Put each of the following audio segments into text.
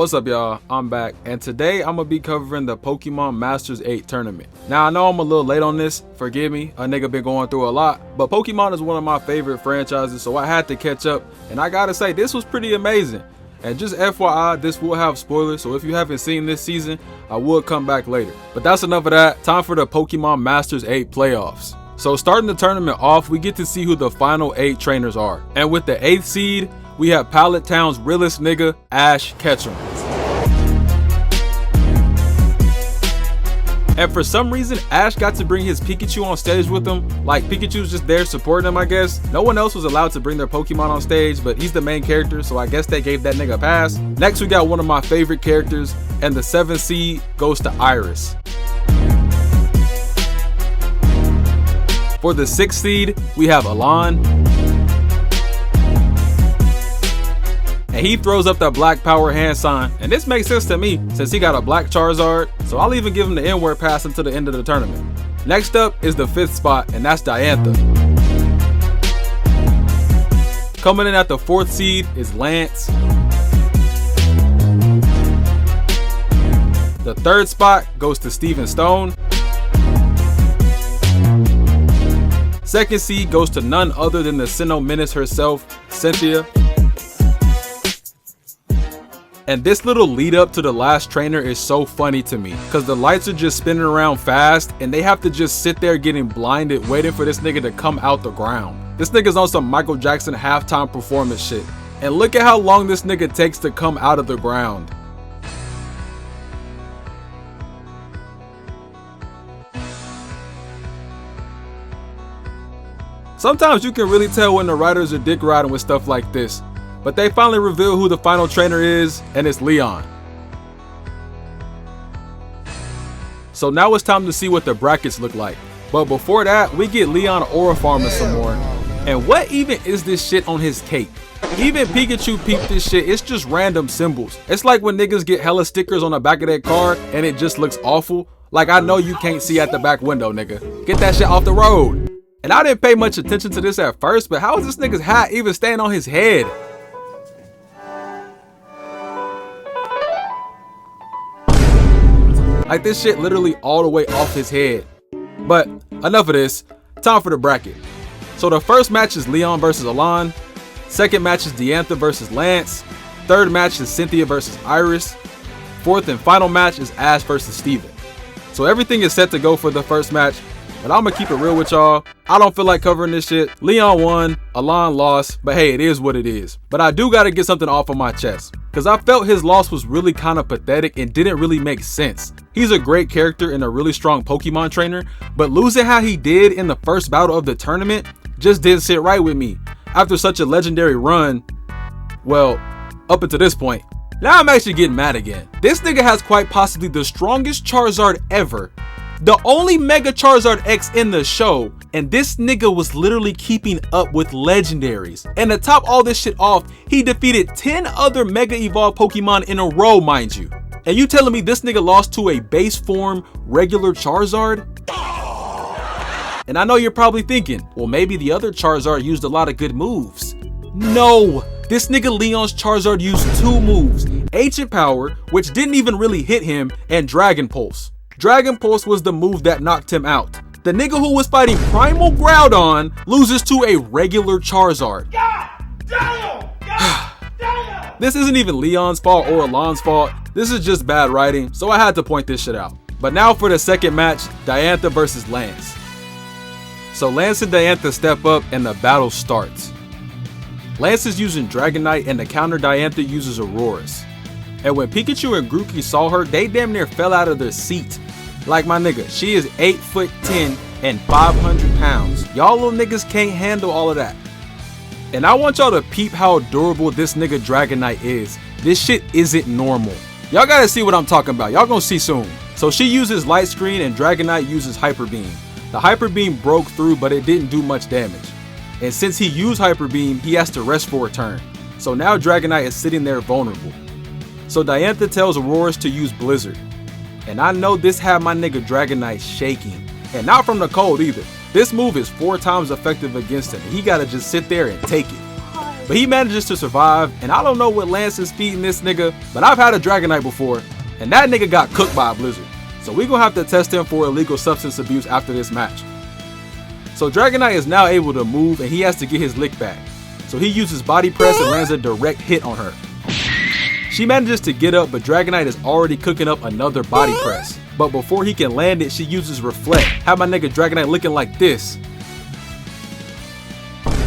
What's up, y'all? I'm back, and today I'm gonna be covering the Pokemon Masters 8 tournament. Now, I know I'm a little late on this, forgive me, a nigga been going through a lot, but Pokemon is one of my favorite franchises, so I had to catch up, and I gotta say, this was pretty amazing. And just FYI, this will have spoilers, so if you haven't seen this season, I will come back later. But that's enough of that. Time for the Pokemon Masters 8 playoffs. So starting the tournament off, we get to see who the final 8 trainers are. And with the 8th seed, we have Pallet Town's realest nigga, Ash Ketchum. And for some reason, Ash got to bring his Pikachu on stage with him. Like, Pikachu's just there supporting him, I guess. No one else was allowed to bring their Pokemon on stage, but he's the main character, so I guess they gave that nigga a pass. Next, we got one of my favorite characters, and the 7th seed goes to Iris. For the 6th seed, we have Alain. And he throws up that black power hand sign, and this makes sense to me since he got a black Charizard, so I'll even give him the N-word pass until the end of the tournament. Next up is the 5th spot, and that's Diantha. Coming in at the 4th seed is Lance. The 3rd spot goes to Steven Stone. 2nd seed goes to none other than the Sinnoh Menace herself, Cynthia. And this little lead up to the last trainer is so funny to me because the lights are just spinning around fast and they have to just sit there getting blinded waiting for this nigga to come out the ground. This nigga's on some Michael Jackson halftime performance shit. And look at how long this nigga takes to come out of the ground. Sometimes you can really tell when the writers are dick riding with stuff like this. But they finally reveal who the final trainer is, and it's Leon. So now it's time to see what the brackets look like. But before that, we get Leon aura farming some more. And what even is this shit on his cape? Even Pikachu peeped this shit, it's just random symbols. It's like when niggas get hella stickers on the back of their car and it just looks awful. Like, I know you can't see at the back window, nigga. Get that shit off the road. And I didn't pay much attention to this at first, but how is this nigga's hat even staying on his head? Like, this shit literally all the way off his head. But enough of this, time for the bracket. So the first match is Leon versus Alain. Second match is DIANTHA versus Lance. Third match is Cynthia versus Iris. Fourth and final match is Ash versus Steven. So everything is set to go for the first match, but I'm gonna keep it real with y'all. I don't feel like covering this shit. Leon won, Alain lost, but hey, it is what it is. But I do gotta get something off of my chest, because I felt his loss was really kind of pathetic and didn't really make sense. He's a great character and a really strong Pokemon trainer, but losing how he did in the first battle of the tournament just didn't sit right with me. After such a legendary run, well, up until this point, now I'm actually getting mad again. This nigga has quite possibly the strongest Charizard ever, the only Mega Charizard X in the show, and this nigga was literally keeping up with legendaries. And to top all this shit off, he defeated 10 other Mega Evolved Pokemon in a row, mind you. And you telling me this nigga lost to a base form regular Charizard? And I know you're probably thinking, well, maybe the other Charizard used a lot of good moves. No, this nigga Leon's Charizard used 2 moves, Ancient Power, which didn't even really hit him, and Dragon Pulse. Dragon Pulse was the move that knocked him out. The nigga who was fighting Primal Groudon loses to a regular Charizard. God damn! God damn! This isn't even Leon's fault or Alain's fault. This is just bad writing, so I had to point this shit out. But now for the second match, Diantha versus Lance. So Lance and Diantha step up and the battle starts. Lance is using Dragonite and the counter Diantha uses Auroras. And when Pikachu and Grookey saw her, they damn near fell out of their seat. Like, my nigga, she is 8'10" and 500 pounds. Y'all little niggas can't handle all of that. And I want y'all to peep how durable this nigga Dragonite is. This shit isn't normal. Y'all gotta see what I'm talking about. Y'all gonna see soon. So she uses Light Screen and Dragonite uses Hyper Beam. The Hyper Beam broke through, but it didn't do much damage. And since he used Hyper Beam, he has to rest for a turn. So now Dragonite is sitting there vulnerable. So Diantha tells Auroras to use Blizzard. And I know this had my nigga Dragonite shaking. And not from the cold either. This move is 4 times effective against him. He gotta just sit there and take it. but he manages to survive, and I don't know what Lance is feeding this nigga, but I've had a Dragonite before, and that nigga got cooked by a blizzard. So we gonna have to test him for illegal substance abuse after this match. So Dragonite is now able to move, and he has to get his lick back. So he uses body press and lands a direct hit on her. She manages to get up, but Dragonite is already cooking up another body press. But before he can land it, she uses Reflect. Have my nigga Dragonite looking like this.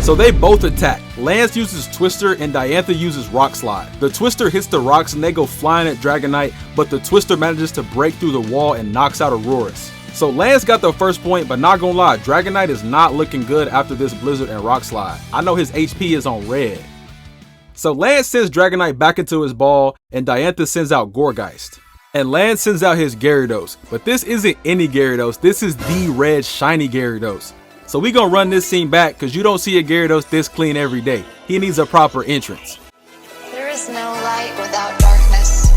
So they both attack. Lance uses Twister and Diantha uses Rock Slide. The Twister hits the rocks and they go flying at Dragonite, but the Twister manages to break through the wall and knocks out Aurora's. So Lance got the first point, but not gonna lie, Dragonite is not looking good after this Blizzard and Rock Slide. I know his HP is on red. So Lance sends Dragonite back into his ball, and Diantha sends out Gourgeist. And Lance sends out his Gyarados, but this isn't any Gyarados, this is the red shiny Gyarados. So we gonna run this scene back, cause you don't see a Gyarados this clean every day. He needs a proper entrance. There is no light without darkness.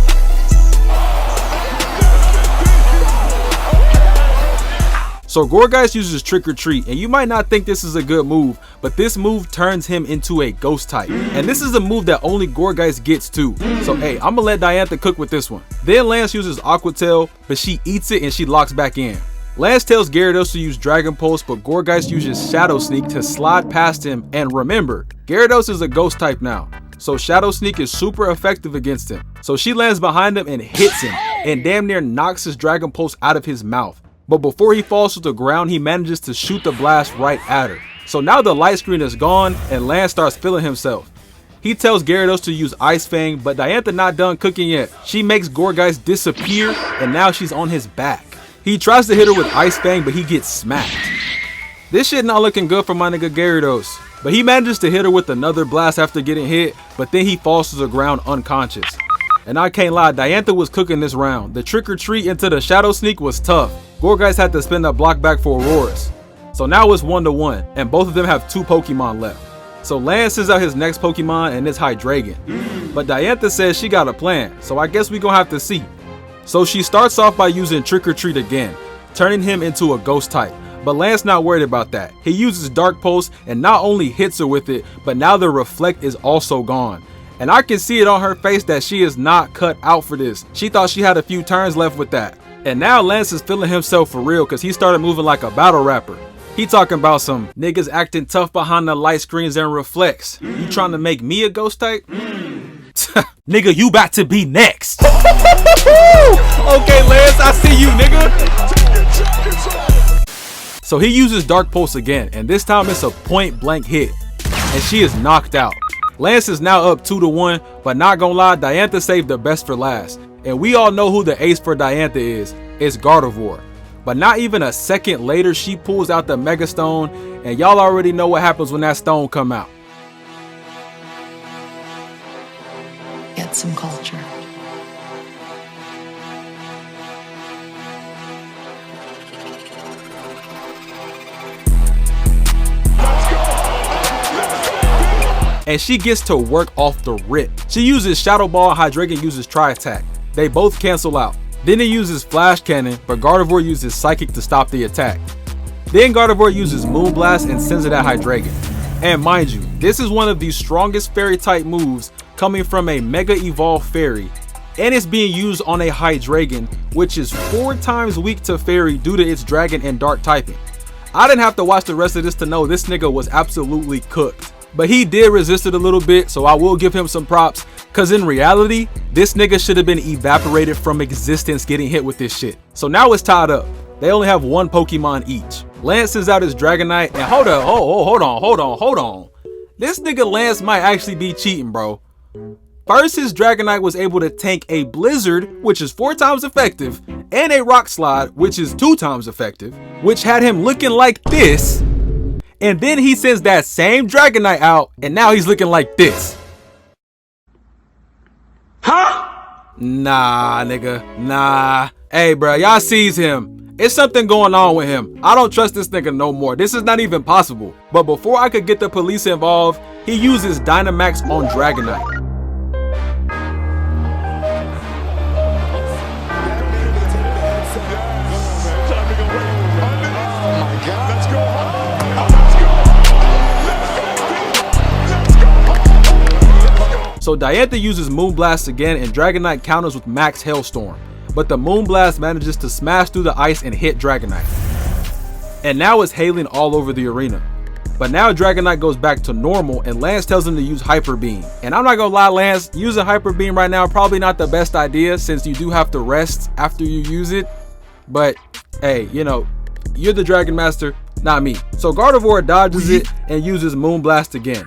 So Gourgeist uses Trick or Treat, and you might not think this is a good move, but this move turns him into a ghost type. And this is a move that only Gourgeist gets too. So hey, I'ma let Diantha cook with this one. Then Lance uses Aqua Tail, but she eats it and she locks back in. Lance tells Gyarados to use Dragon Pulse, but Gourgeist uses Shadow Sneak to slide past him, and remember, Gyarados is a ghost type now, so Shadow Sneak is super effective against him. So she lands behind him and hits him, and damn near knocks his Dragon Pulse out of his mouth. But before he falls to the ground, he manages to shoot the blast right at her. So now the light screen is gone, and Lance starts feeling himself. He tells Gyarados to use Ice Fang, but Diantha not done cooking yet. She makes Gourgeist disappear, and now she's on his back. He tries to hit her with Ice Fang, but he gets smacked. This shit not looking good for my nigga Gyarados. But he manages to hit her with another blast after getting hit, but then he falls to the ground unconscious. And I can't lie, Diantha was cooking this round. The Trick or Treat into the Shadow Sneak was tough. Gourgeist had to spin that block back for Aurora's. So now it's 1-1, and both of them have 2 Pokemon left. So Lance sends out his next Pokemon, and it's Hydreigon. But Diantha says she got a plan, so I guess we gonna have to see. So she starts off by using Trick or Treat again, turning him into a ghost type. But Lance not worried about that. He uses Dark Pulse and not only hits her with it, but now the Reflect is also gone. And I can see it on her face that she is not cut out for this. She thought she had a few turns left with that. And now Lance is feeling himself for real, cause he started moving like a battle rapper. He talking about some niggas acting tough behind the light screens and reflects. You trying to make me a ghost type? Nigga, you about to be next. Okay, Lance, I see you, nigga. So he uses Dark Pulse again, and this time it's a point blank hit, and she is knocked out. Lance is now up 2-1, but not gonna lie, Diantha saved the best for last. And we all know who the ace for Diantha is. It's Gardevoir. But not even a second later, she pulls out the Mega Stone, and y'all already know what happens when that stone come out. Get some culture. And she gets to work off the rip. She uses Shadow Ball and Hydreigon uses Tri-Attack. They both cancel out. Then he uses Flash Cannon, but Gardevoir uses Psychic to stop the attack. Then Gardevoir uses Moonblast and sends it at Hydreigon. And mind you, this is one of the strongest fairy type moves coming from a Mega Evolved Fairy, and it's being used on a Hydreigon, which is 4 times weak to Fairy due to its Dragon and Dark typing. I didn't have to watch the rest of this to know this nigga was absolutely cooked. But he did resist it a little bit, so I will give him some props, cause in reality, this nigga should have been evaporated from existence getting hit with this shit. So now it's tied up. They only have 1 Pokemon each. Lance sends out his Dragonite, and hold on. This nigga Lance might actually be cheating, bro. First, his Dragonite was able to tank a Blizzard, which is 4 times effective, and a Rock Slide, which is 2 times effective, which had him looking like this. And then he sends that same Dragonite out, and now he's looking like this. Huh? Nah, nigga. Nah. Hey, bro, y'all sees him. It's something going on with him. I don't trust this nigga no more. This is not even possible. But before I could get the police involved, he uses Dynamax on Dragonite. So Diantha uses Moonblast again and Dragon Knight counters with Max Hailstorm, but the Moonblast manages to smash through the ice and hit Dragon Knight. And now it's hailing all over the arena. But now Dragon Knight goes back to normal and Lance tells him to use Hyper Beam. And I'm not gonna lie, Lance, using Hyper Beam right now probably not the best idea since you do have to rest after you use it. But hey, you know, you're the Dragon Master, not me. So Gardevoir dodges it and uses Moonblast again.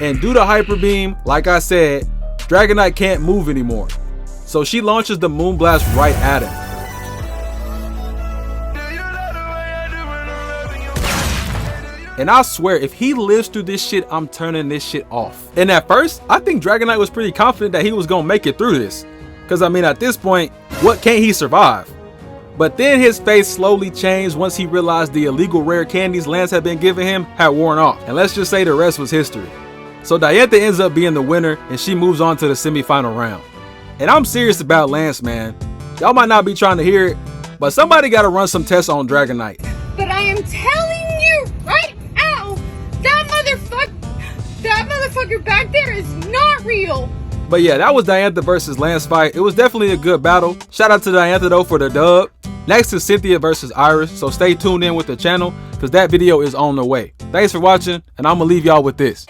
And due to Hyper Beam, like I said, Dragon Knight can't move anymore. So she launches the Moonblast right at him. And I swear, if he lives through this shit, I'm turning this shit off. And at first, I think Dragon Knight was pretty confident that he was gonna make it through this. Cause I mean, at this point, what can't he survive? But then his face slowly changed once he realized the illegal rare candies Lance had been giving him had worn off. And let's just say the rest was history. So Diantha ends up being the winner and she moves on to the semifinal round. And I'm serious about Lance, man. Y'all might not be trying to hear it, but somebody gotta run some tests on Dragon Knight. But I am telling you right now, that motherfucker back there is not real. But yeah, that was Diantha versus Lance fight. It was definitely a good battle. Shout out to Diantha though for the dub. Next is Cynthia versus Iris, so stay tuned in with the channel because that video is on the way. Thanks for watching, and I'm gonna leave y'all with this.